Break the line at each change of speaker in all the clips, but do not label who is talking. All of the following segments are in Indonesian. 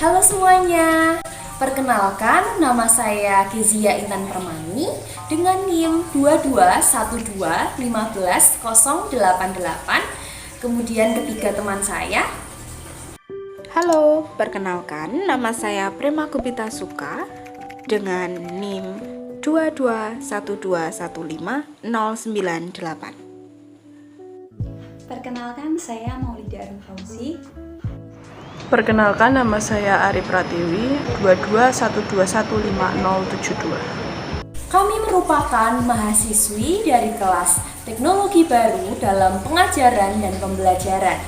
Halo semuanya, perkenalkan nama saya Kezia Intan Permani dengan NIM 2212151088. Kemudian ketiga teman saya.
Halo, perkenalkan nama saya Prema Kubita Suka dengan NIM 2212151098.
Perkenalkan, saya Maulida Arun Fauzi.
Perkenalkan, nama saya Ari Pratiwi, 2212151072.
Kami merupakan mahasiswi dari kelas Teknologi Baru dalam Pengajaran dan Pembelajaran.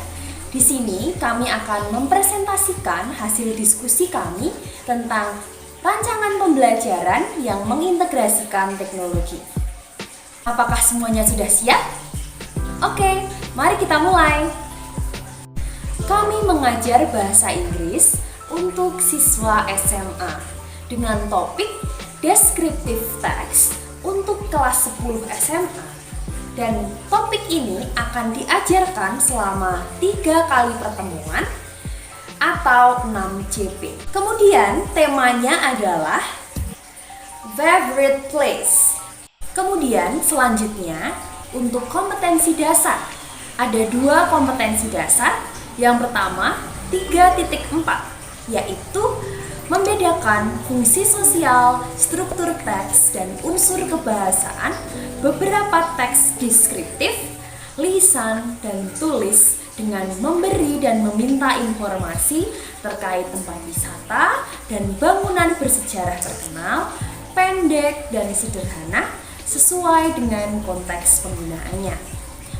Di sini kami akan mempresentasikan hasil diskusi kami tentang rancangan pembelajaran yang mengintegrasikan teknologi. Apakah semuanya sudah siap? Oke, mari kita mulai. Kami mengajar bahasa Inggris untuk siswa SMA dengan topik Descriptive Text untuk kelas 10 SMA. Dan topik ini akan diajarkan selama 3 kali pertemuan atau 6 JP. Kemudian temanya adalah favorite place. Kemudian selanjutnya untuk kompetensi dasar, ada 2 kompetensi dasar. Yang pertama, 3.4, yaitu membedakan fungsi sosial, struktur teks, dan unsur kebahasaan beberapa teks deskriptif, lisan, dan tulis dengan memberi dan meminta informasi terkait tempat wisata dan bangunan bersejarah terkenal, pendek dan sederhana, sesuai dengan konteks penggunaannya.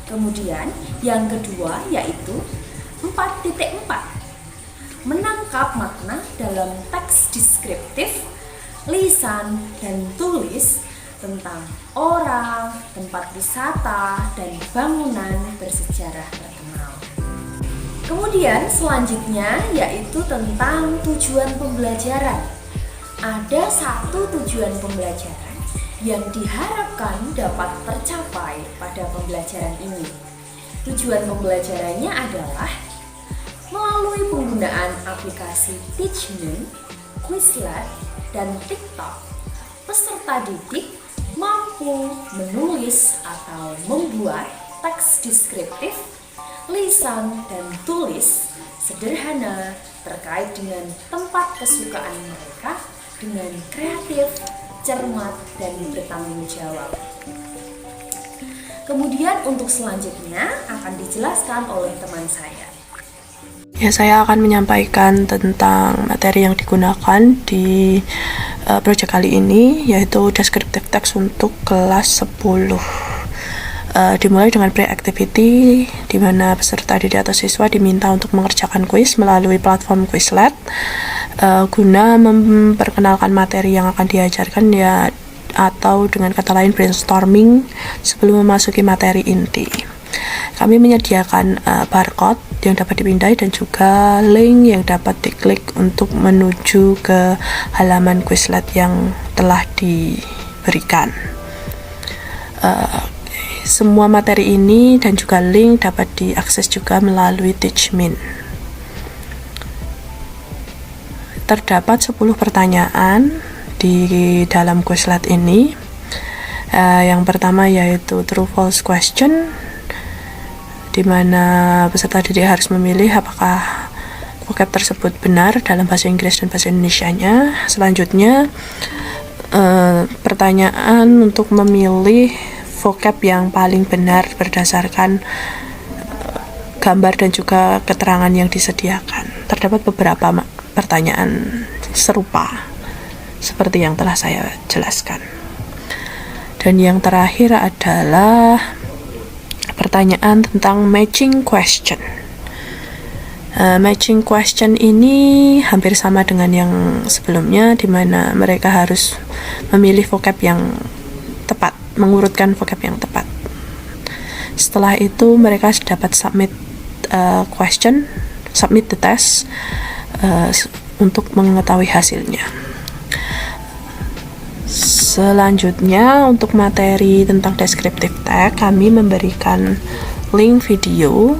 Kemudian yang kedua yaitu 4.4, menangkap makna dalam teks deskriptif, lisan, dan tulis tentang orang, tempat wisata, dan bangunan bersejarah terkenal. Kemudian selanjutnya yaitu tentang tujuan pembelajaran. Ada 1 tujuan pembelajaran yang diharapkan dapat tercapai pada pembelajaran ini. Tujuan pembelajarannya adalah melalui penggunaan aplikasi Teachmin, Quizlet, dan TikTok, peserta didik mampu menulis atau membuat teks deskriptif, lisan, dan tulis sederhana terkait dengan tempat kesukaan mereka dengan kreatif, cermat, dan bertanggung jawab. Kemudian untuk selanjutnya akan dijelaskan oleh teman saya.
Ya, saya akan menyampaikan tentang materi yang digunakan di proyek kali ini, yaitu descriptive text untuk kelas 10. Dimulai dengan pre-activity, di mana peserta didik atau siswa diminta untuk mengerjakan kuis melalui platform Quizlet, guna memperkenalkan materi yang akan diajarkan, ya, atau dengan kata lain brainstorming sebelum memasuki materi inti. Kami menyediakan barcode yang dapat dipindai dan juga link yang dapat diklik untuk menuju ke halaman Quizlet yang telah diberikan. Semua materi ini dan juga link dapat diakses juga melalui Teachmin. Terdapat 10 pertanyaan di dalam Quizlet ini. Yang pertama yaitu true false question, di mana peserta didik harus memilih apakah vocab tersebut benar dalam bahasa Inggris dan bahasa Indonesianya. Selanjutnya pertanyaan untuk memilih vocab yang paling benar berdasarkan gambar dan juga keterangan yang disediakan. Terdapat beberapa pertanyaan serupa seperti yang telah saya jelaskan. Dan yang terakhir adalah pertanyaan tentang matching question. Matching question ini hampir sama dengan yang sebelumnya, di mana mereka harus memilih vocab yang tepat, mengurutkan vocab yang tepat. Setelah itu mereka dapat submit the test untuk mengetahui hasilnya. Selanjutnya untuk materi tentang descriptive text, kami memberikan link video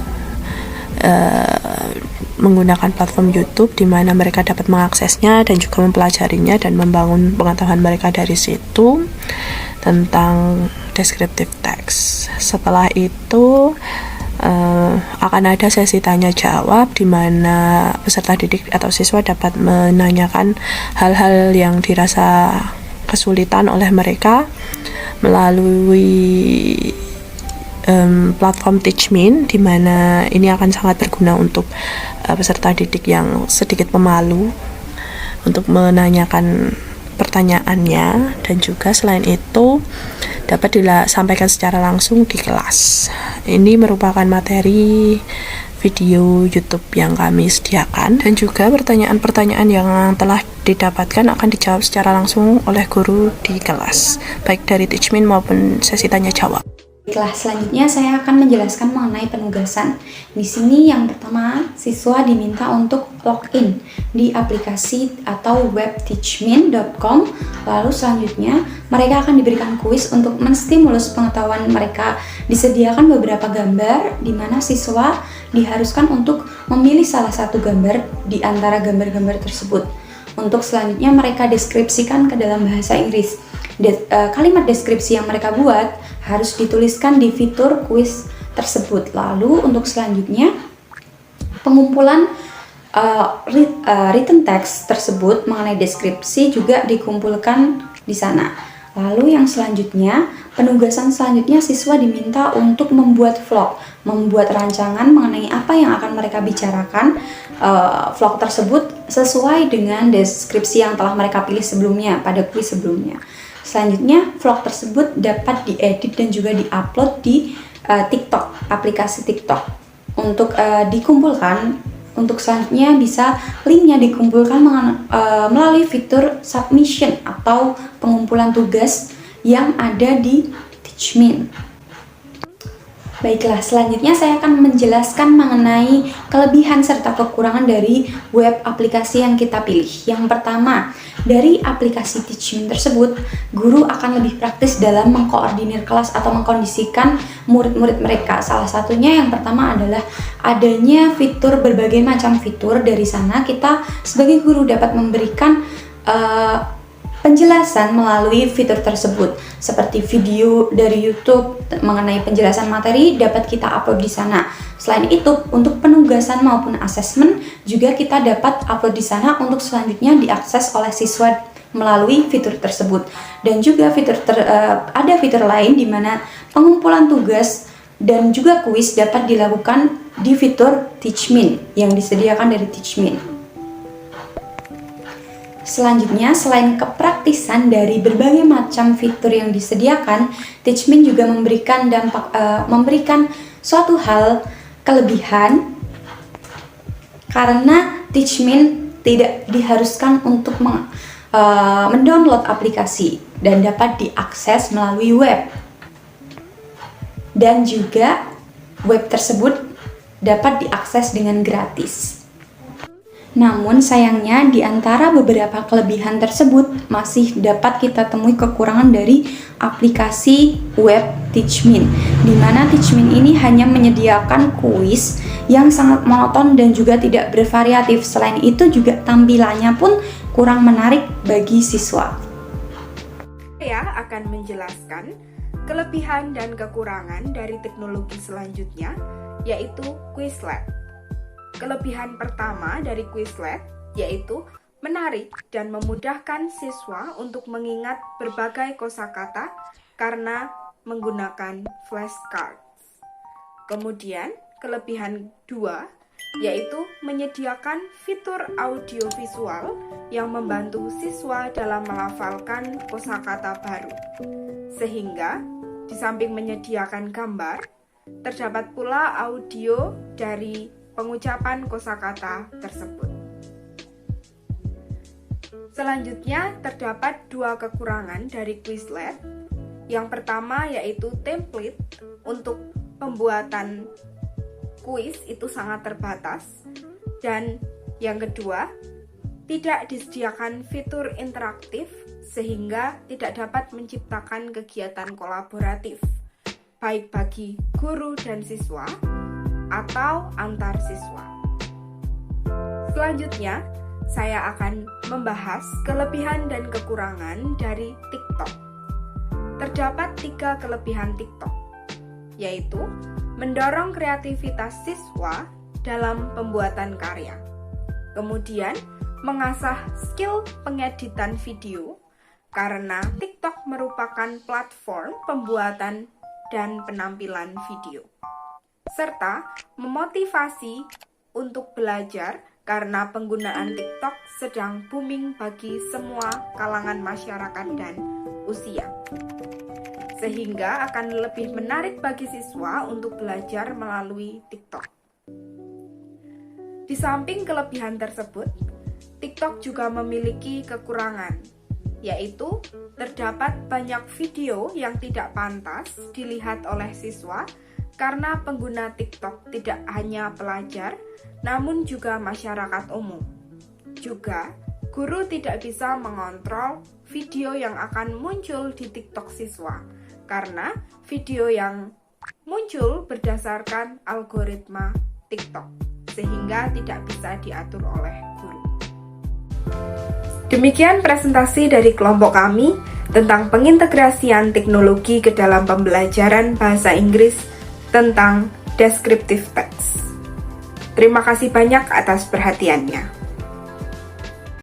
menggunakan platform YouTube di mana mereka dapat mengaksesnya dan juga mempelajarinya dan membangun pengetahuan mereka dari situ tentang descriptive text. Setelah itu akan ada sesi tanya jawab di mana peserta didik atau siswa dapat menanyakan hal-hal yang dirasa kesulitan oleh mereka melalui platform Teachmin, di mana ini akan sangat berguna untuk peserta didik yang sedikit pemalu untuk menanyakan pertanyaannya, dan juga selain itu dapat disampaikan secara langsung di kelas. Ini merupakan materi video YouTube yang kami sediakan, dan juga pertanyaan-pertanyaan yang telah didapatkan akan dijawab secara langsung oleh guru di kelas, baik dari Teachmin maupun sesi tanya jawab.
Baiklah, selanjutnya saya akan menjelaskan mengenai penugasan. Di sini yang pertama, siswa diminta untuk login di aplikasi atau web teachmin.com. Lalu selanjutnya, mereka akan diberikan kuis untuk menstimulus pengetahuan mereka. Disediakan beberapa gambar di mana siswa diharuskan untuk memilih salah satu gambar di antara gambar-gambar tersebut. Untuk selanjutnya mereka deskripsikan ke dalam bahasa Inggris. Kalimat deskripsi yang mereka buat harus dituliskan di fitur kuis tersebut. Lalu untuk selanjutnya pengumpulan written text tersebut mengenai deskripsi juga dikumpulkan di sana. Lalu yang selanjutnya, penugasan selanjutnya siswa diminta untuk membuat vlog, membuat rancangan mengenai apa yang akan mereka bicarakan. Vlog tersebut sesuai dengan deskripsi yang telah mereka pilih sebelumnya pada kuis sebelumnya. Selanjutnya, vlog tersebut dapat diedit dan juga diupload di TikTok, aplikasi TikTok. Untuk dikumpulkan, untuk selanjutnya bisa linknya dikumpulkan melalui fitur submission atau pengumpulan tugas yang ada di Teachmin. Baiklah, selanjutnya saya akan menjelaskan mengenai kelebihan serta kekurangan dari web aplikasi yang kita pilih. Yang pertama, dari aplikasi Teachmin tersebut, guru akan lebih praktis dalam mengkoordinir kelas atau mengkondisikan murid-murid mereka. Salah satunya yang pertama adalah adanya fitur, berbagai macam fitur. Dari sana kita sebagai guru dapat memberikan penjelasan melalui fitur tersebut, seperti video dari YouTube mengenai penjelasan materi dapat kita upload di sana. Selain itu, untuk penugasan maupun asesmen juga kita dapat upload di sana untuk selanjutnya diakses oleh siswa melalui fitur tersebut. Dan juga ada fitur lain di mana pengumpulan tugas dan juga kuis dapat dilakukan di fitur Teachmin yang disediakan dari Teachmin. Selanjutnya, selain kepraktisan dari berbagai macam fitur yang disediakan, Teachmin juga memberikan suatu hal kelebihan karena Teachmin tidak diharuskan untuk mendownload aplikasi dan dapat diakses melalui web. Dan juga web tersebut dapat diakses dengan gratis. Namun sayangnya di antara beberapa kelebihan tersebut masih dapat kita temui kekurangan dari aplikasi web Teachmin, di mana Teachmin ini hanya menyediakan kuis yang sangat monoton dan juga tidak bervariatif. Selain itu juga tampilannya pun kurang menarik bagi siswa.
Saya akan menjelaskan kelebihan dan kekurangan dari teknologi selanjutnya, yaitu Quizlet. Kelebihan pertama dari Quizlet yaitu menarik dan memudahkan siswa untuk mengingat berbagai kosakata karena menggunakan flashcards. Kemudian, kelebihan 2 yaitu menyediakan fitur audiovisual yang membantu siswa dalam melafalkan kosakata baru. Sehingga, di samping menyediakan gambar, terdapat pula audio dari pengucapan kosakata tersebut. Selanjutnya, terdapat 2 kekurangan dari Quizlet. Yang pertama yaitu template untuk pembuatan kuis itu sangat terbatas, dan yang kedua, tidak disediakan fitur interaktif sehingga tidak dapat menciptakan kegiatan kolaboratif baik bagi guru dan siswa atau antar siswa. Selanjutnya, saya akan membahas kelebihan dan kekurangan dari TikTok. Terdapat 3 kelebihan TikTok, yaitu mendorong kreativitas siswa dalam pembuatan karya, kemudian mengasah skill pengeditan video, karena TikTok merupakan platform pembuatan dan penampilan video, serta memotivasi untuk belajar karena penggunaan TikTok sedang booming bagi semua kalangan masyarakat dan usia, sehingga akan lebih menarik bagi siswa untuk belajar melalui TikTok. Di samping kelebihan tersebut, TikTok juga memiliki kekurangan, yaitu terdapat banyak video yang tidak pantas dilihat oleh siswa karena pengguna TikTok tidak hanya pelajar, namun juga masyarakat umum. Juga, guru tidak bisa mengontrol video yang akan muncul di TikTok siswa, karena video yang muncul berdasarkan algoritma TikTok, sehingga tidak bisa diatur oleh guru. Demikian presentasi dari kelompok kami tentang pengintegrasian teknologi ke dalam pembelajaran bahasa Inggris tentang descriptive text. Terima kasih banyak atas perhatiannya.